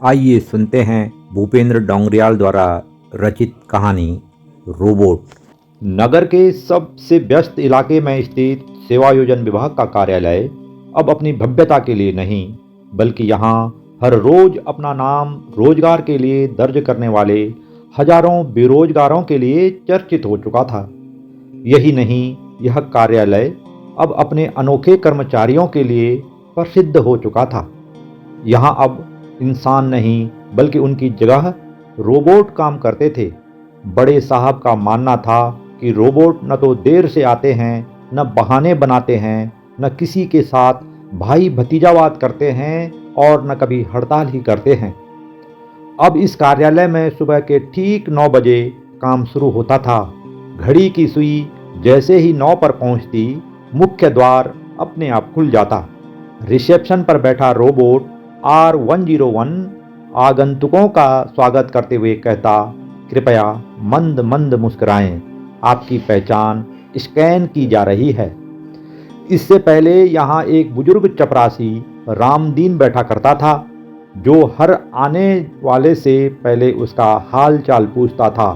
आइए सुनते हैं भूपेंद्र डोंगरियाल द्वारा रचित कहानी रोबोट। नगर के सबसे व्यस्त इलाके में स्थित सेवायोजन विभाग का कार्यालय अब अपनी भव्यता के लिए नहीं, बल्कि यहाँ हर रोज अपना नाम रोजगार के लिए दर्ज करने वाले हजारों बेरोजगारों के लिए चर्चित हो चुका था। यही नहीं, यह कार्यालय अब अपने अनोखे कर्मचारियों के लिए प्रसिद्ध हो चुका था। यहाँ अब इंसान नहीं, बल्कि उनकी जगह रोबोट काम करते थे। बड़े साहब का मानना था कि रोबोट न तो देर से आते हैं, न बहाने बनाते हैं, न किसी के साथ भाई भतीजावाद करते हैं और न कभी हड़ताल ही करते हैं। अब इस कार्यालय में सुबह के ठीक 9 बजे काम शुरू होता था। घड़ी की सुई जैसे ही 9 पर पहुंचती, मुख्य द्वार अपने आप खुल जाता। रिसेप्शन पर बैठा रोबोट R101 आगंतुकों का स्वागत करते हुए कहता, कृपया मंद मंद मुस्कुराएं, आपकी पहचान स्कैन की जा रही है। इससे पहले यहाँ एक बुजुर्ग चपरासी रामदीन बैठा करता था, जो हर आने वाले से पहले उसका हाल चाल पूछता था,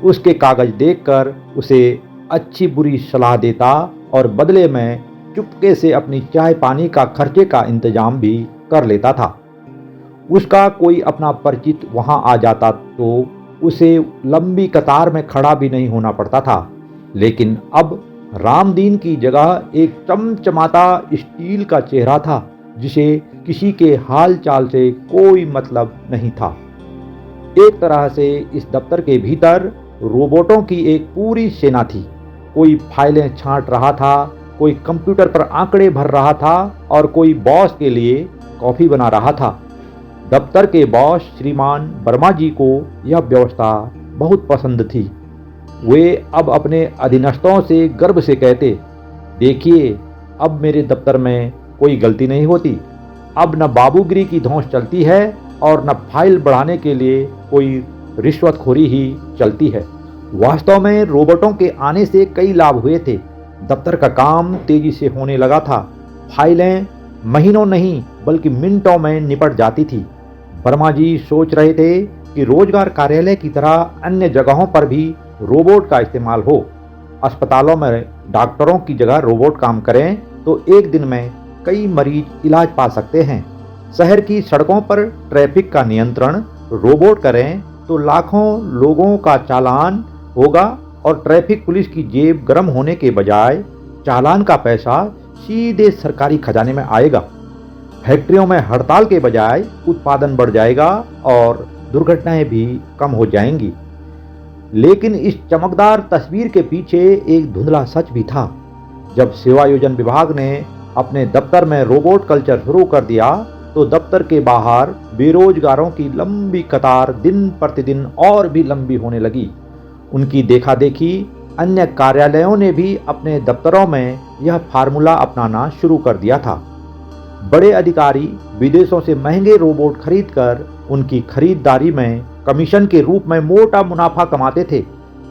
उसके कागज देखकर उसे अच्छी बुरी सलाह देता और बदले में चुपके से अपनी चाय पानी का खर्चे का इंतजाम भी कर लेता था। उसका कोई अपना परिचित वहां आ जाता तो उसे लंबी कतार में खड़ा भी नहीं होना पड़ता था। लेकिन अब रामदीन की जगह एक चमचमाता स्टील का चेहरा था, जिसे किसी के हाल चाल से कोई मतलब नहीं था। एक तरह से इस दफ्तर के भीतर रोबोटों की एक पूरी सेना थी। कोई फाइलें छांट रहा था, कोई कंप्यूटर पर आंकड़े भर रहा था और कोई बॉस के लिए कॉफी बना रहा था। दफ्तर के बॉस श्रीमान वर्मा जी को यह व्यवस्था बहुत पसंद थी। वे अब अपने अधीनस्थों से गर्व से कहते, देखिए, अब मेरे दफ्तर में कोई गलती नहीं होती। अब न बाबूगिरी की धौंस चलती है और न फाइल बढ़ाने के लिए कोई रिश्वतखोरी ही चलती है। वास्तव में रोबोटों के आने से कई लाभ हुए थे। दफ्तर का काम तेजी से होने लगा था। फाइलें महीनों नहीं, बल्कि मिनटों में निपट जाती थी। वर्मा जी सोच रहे थे कि रोजगार कार्यालय की तरह अन्य जगहों पर भी रोबोट का इस्तेमाल हो। अस्पतालों में डॉक्टरों की जगह रोबोट काम करें तो एक दिन में कई मरीज इलाज पा सकते हैं। शहर की सड़कों पर ट्रैफिक का नियंत्रण रोबोट करें तो लाखों लोगों का चालान होगा और ट्रैफिक पुलिस की जेब गर्म होने के बजाय चालान का पैसा सीधे सरकारी खजाने में आएगा। फैक्ट्रियों में हड़ताल के बजाय उत्पादन बढ़ जाएगा और दुर्घटनाएं भी कम हो जाएंगी। लेकिन इस चमकदार तस्वीर के पीछे एक धुंधला सच भी था। जब सेवायोजन विभाग ने अपने दफ्तर में रोबोट कल्चर शुरू कर दिया तो दफ्तर के बाहर बेरोजगारों की लंबी कतार दिन प्रतिदिन और भी लंबी होने लगी। उनकी देखा देखी अन्य कार्यालयों ने भी अपने दफ्तरों में यह फार्मूला अपनाना शुरू कर दिया था। बड़े अधिकारी विदेशों से महंगे रोबोट खरीदकर उनकी खरीदारी में कमीशन के रूप में मोटा मुनाफा कमाते थे।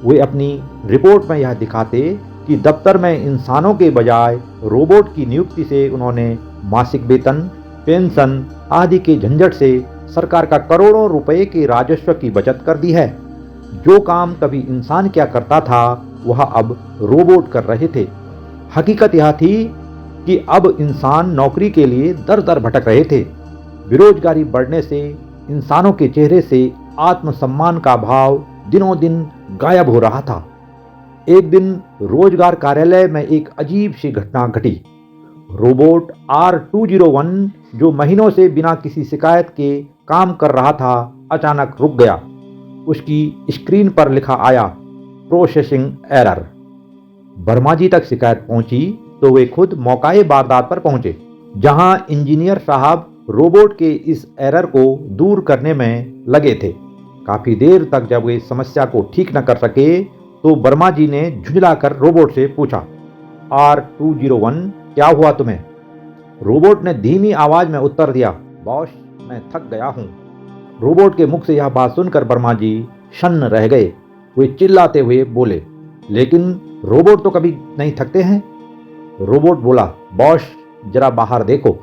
वे अपनी रिपोर्ट में यह दिखाते कि दफ्तर में इंसानों के बजाय रोबोट की नियुक्ति से उन्होंने मासिक वेतन, पेंशन आदि के झंझट से सरकार का करोड़ों रुपए के राजस्व की बचत कर दी है। जो काम कभी इंसान क्या करता था, वह अब रोबोट कर रहे थे। हकीकत यह थी कि अब इंसान नौकरी के लिए दर दर भटक रहे थे। बेरोजगारी बढ़ने से इंसानों के चेहरे से आत्मसम्मान का भाव दिनों दिन गायब हो रहा था। एक दिन रोजगार कार्यालय में एक अजीब सी घटना घटी। रोबोट R201, जो महीनों से बिना किसी शिकायत के काम कर रहा था, अचानक रुक गया। उसकी स्क्रीन पर लिखा आया, प्रोसेसिंग एरर। वर्मा जी तक शिकायत पहुंची तो वे खुद मौकाए वारदात पर पहुंचे, जहां इंजीनियर साहब रोबोट के इस एरर को दूर करने में लगे थे। काफी देर तक जब वे समस्या को ठीक न कर सके तो वर्मा जी ने झुंझलाकर रोबोट से पूछा, R201, क्या हुआ तुम्हें? रोबोट ने धीमी आवाज में उत्तर दिया, बॉस, मैं थक गया हूं। रोबोट के मुख से यह बात सुनकर वर्मा जी शन्न रह गए। वे चिल्लाते हुए बोले, लेकिन रोबोट तो कभी नहीं थकते हैं। रोबोट बोला, बॉस, जरा बाहर देखो।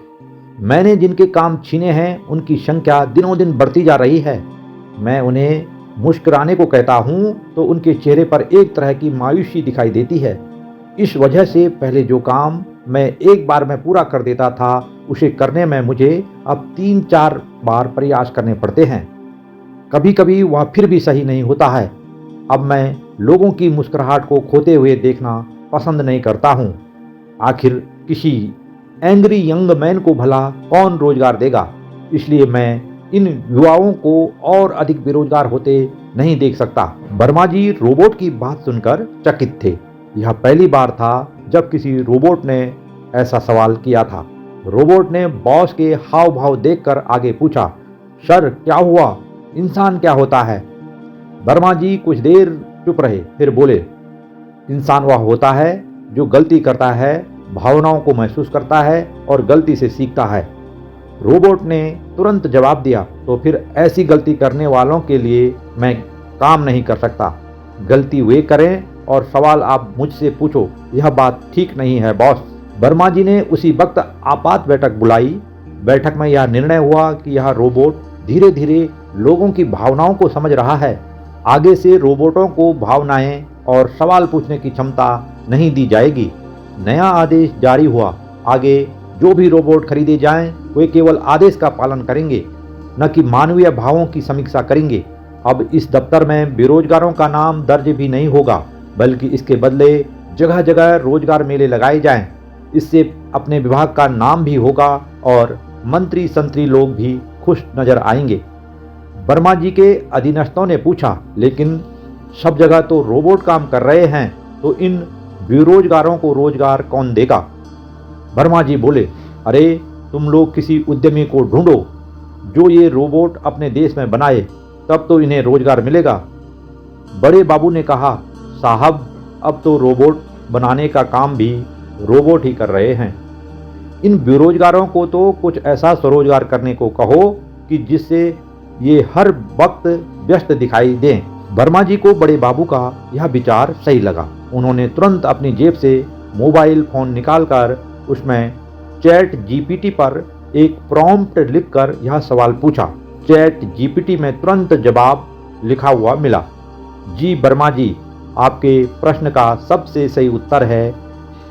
मैंने जिनके काम छीने हैं उनकी संख्या दिनों दिन बढ़ती जा रही है। मैं उन्हें मुस्कुराने को कहता हूँ तो उनके चेहरे पर एक तरह की मायूसी दिखाई देती है। इस वजह से पहले जो काम मैं एक बार में पूरा कर देता था उसे करने में मुझे अब 3-4 बार प्रयास करने पड़ते हैं। कभी कभी वह फिर भी सही नहीं होता है। अब मैं लोगों की मुस्कुराहट को खोते हुए देखना पसंद नहीं करता हूँ। आखिर किसी एंग्री यंग मैन को भला कौन रोजगार देगा? इसलिए मैं इन युवाओं को और अधिक बेरोजगार होते नहीं देख सकता। वर्मा जी रोबोट की बात सुनकर चकित थे। यह पहली बार था जब किसी रोबोट ने ऐसा सवाल किया था। रोबोट ने बॉस के हाव भाव देखकर आगे पूछा, सर क्या हुआ? इंसान क्या होता है? वर्मा जी कुछ देर चुप रहे, फिर बोले, इंसान वह होता है जो गलती करता है, भावनाओं को महसूस करता है और गलती से सीखता है। रोबोट ने तुरंत जवाब दिया, तो फिर ऐसी गलती करने वालों के लिए मैं काम नहीं कर सकता। गलती वे करें और सवाल आप मुझसे पूछो, यह बात ठीक नहीं है बॉस। वर्मा जी ने उसी वक्त आपात बैठक बुलाई। बैठक में यह निर्णय हुआ कि यह रोबोट धीरे धीरे लोगों की भावनाओं को समझ रहा है। आगे से रोबोटों को भावनाएं और सवाल पूछने की क्षमता नहीं दी जाएगी। नया आदेश जारी हुआ, आगे जो भी रोबोट खरीदे जाएं वे केवल आदेश का पालन करेंगे, न कि मानवीय भावों की समीक्षा करेंगे। अब इस दफ्तर में बेरोजगारों का नाम दर्ज भी नहीं होगा, बल्कि इसके बदले जगह जगह रोजगार मेले लगाए जाएं। इससे अपने विभाग का नाम भी होगा और मंत्री संतरी लोग भी खुश नजर आएंगे। वर्मा जी के अधीनस्थों ने पूछा, लेकिन सब जगह तो रोबोट काम कर रहे हैं, तो इन बेरोजगारों को रोजगार कौन देगा? वर्मा जी बोले, अरे तुम लोग किसी उद्यमी को ढूंढो जो ये रोबोट अपने देश में बनाए, तब तो इन्हें रोजगार मिलेगा। बड़े बाबू ने कहा, साहब अब तो रोबोट बनाने का काम भी रोबोट ही कर रहे हैं। इन बेरोजगारों को तो कुछ ऐसा स्वरोजगार करने को कहो कि जिससे ये हर वक्त व्यस्त दिखाई दें। वर्मा जी को बड़े बाबू का यह विचार सही लगा। उन्होंने तुरंत अपनी जेब से मोबाइल फोन निकालकर उसमें चैट जीपीटी पर एक प्रॉम्प्ट लिखकर यह सवाल पूछा। चैट जीपीटी में तुरंत जवाब लिखा हुआ मिला, जी वर्मा जी, आपके प्रश्न का सबसे सही उत्तर है,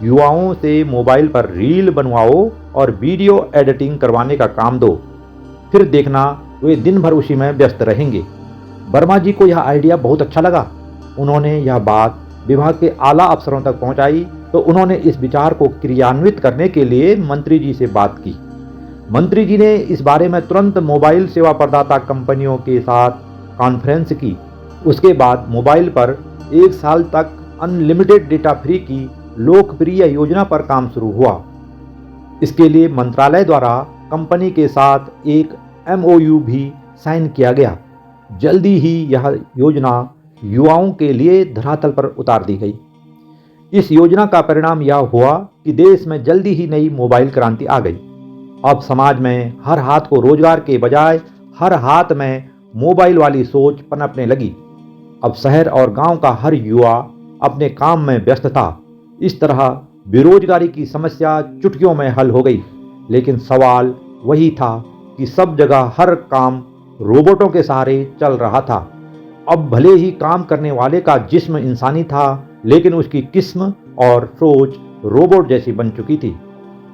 युवाओं से मोबाइल पर रील बनवाओ और वीडियो एडिटिंग करवाने का काम दो, फिर देखना वे दिन भर उसी में व्यस्त रहेंगे। वर्मा जी को यह आइडिया बहुत अच्छा लगा। उन्होंने यह बात विभाग के आला अफसरों तक पहुंचाई तो उन्होंने इस विचार को क्रियान्वित करने के लिए मंत्री जी से बात की। मंत्री जी ने इस बारे में तुरंत मोबाइल सेवा प्रदाता कंपनियों के साथ कॉन्फ्रेंस की। उसके बाद मोबाइल पर 1 साल तक अनलिमिटेड डेटा फ्री की लोकप्रिय योजना पर काम शुरू हुआ। इसके लिए मंत्रालय द्वारा कंपनी के साथ एक MOU भी साइन किया गया। जल्दी ही यह योजना युवाओं के लिए धरातल पर उतार दी गई। इस योजना का परिणाम यह हुआ कि देश में जल्दी ही नई मोबाइल क्रांति आ गई। अब समाज में हर हाथ को रोजगार के बजाय हर हाथ में मोबाइल वाली सोच पनपने लगी। अब शहर और गांव का हर युवा अपने काम में व्यस्त था। इस तरह बेरोजगारी की समस्या चुटकियों में हल हो गई। लेकिन सवाल वही था कि सब जगह हर काम रोबोटों के सहारे चल रहा था। अब भले ही काम करने वाले का जिस्म इंसानी था, लेकिन उसकी किस्म और सोच रोबोट जैसी बन चुकी थी।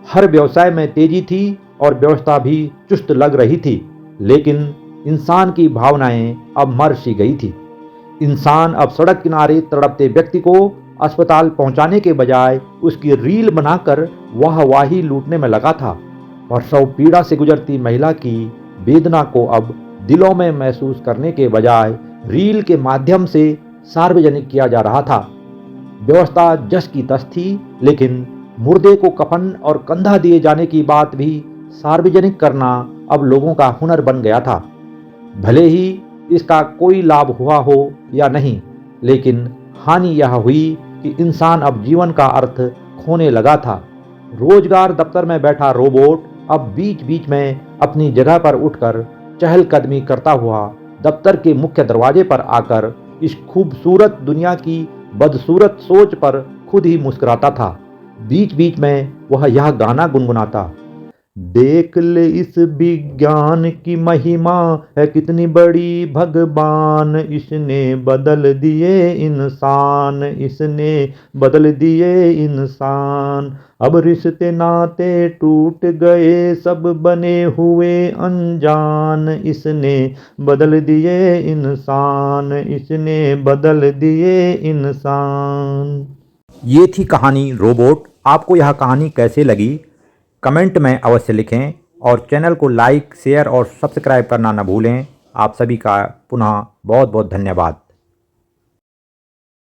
हर व्यवसाय में तेजी थी और व्यवस्था भी चुस्त लग रही थी, लेकिन इंसान की भावनाएं अब मर सी गई थी। इंसान अब सड़क किनारे तड़पते व्यक्ति को अस्पताल पहुंचाने के बजाय उसकी रील बनाकर वाहवाही लूटने में लगा था। प्रसव पीड़ा से गुजरती महिला की वेदना को अब दिलों में महसूस करने के बजाय रील के माध्यम से सार्वजनिक किया जा रहा था। व्यवस्था जस की तस थी, लेकिन मुर्दे को कफन और कंधा दिए जाने की बात भी सार्वजनिक करना अब लोगों का हुनर बन गया था। भले ही इसका कोई लाभ हुआ हो या नहीं, लेकिन हानि यह हुई कि इंसान अब जीवन का अर्थ खोने लगा था। रोजगार दफ्तर में बैठा रोबोट अब बीच बीच में अपनी जगह पर उठकर चहलकदमी करता हुआ दफ्तर के मुख्य दरवाजे पर आकर इस खूबसूरत दुनिया की बदसूरत सोच पर खुद ही मुस्कुराता था। बीच बीच में वह यह गाना गुनगुनाता, देख ले इस विज्ञान की महिमा, है कितनी बड़ी भगवान। इसने बदल दिए इंसान, इसने बदल दिए इंसान। अब रिश्ते नाते टूट गए, सब बने हुए अनजान। इसने बदल दिए इंसान, इसने बदल दिए इंसान। ये थी कहानी रोबोट। आपको यह कहानी कैसे लगी कमेंट में अवश्य लिखें और चैनल को लाइक, शेयर और सब्सक्राइब करना न भूलें। आप सभी का पुनः बहुत बहुत धन्यवाद।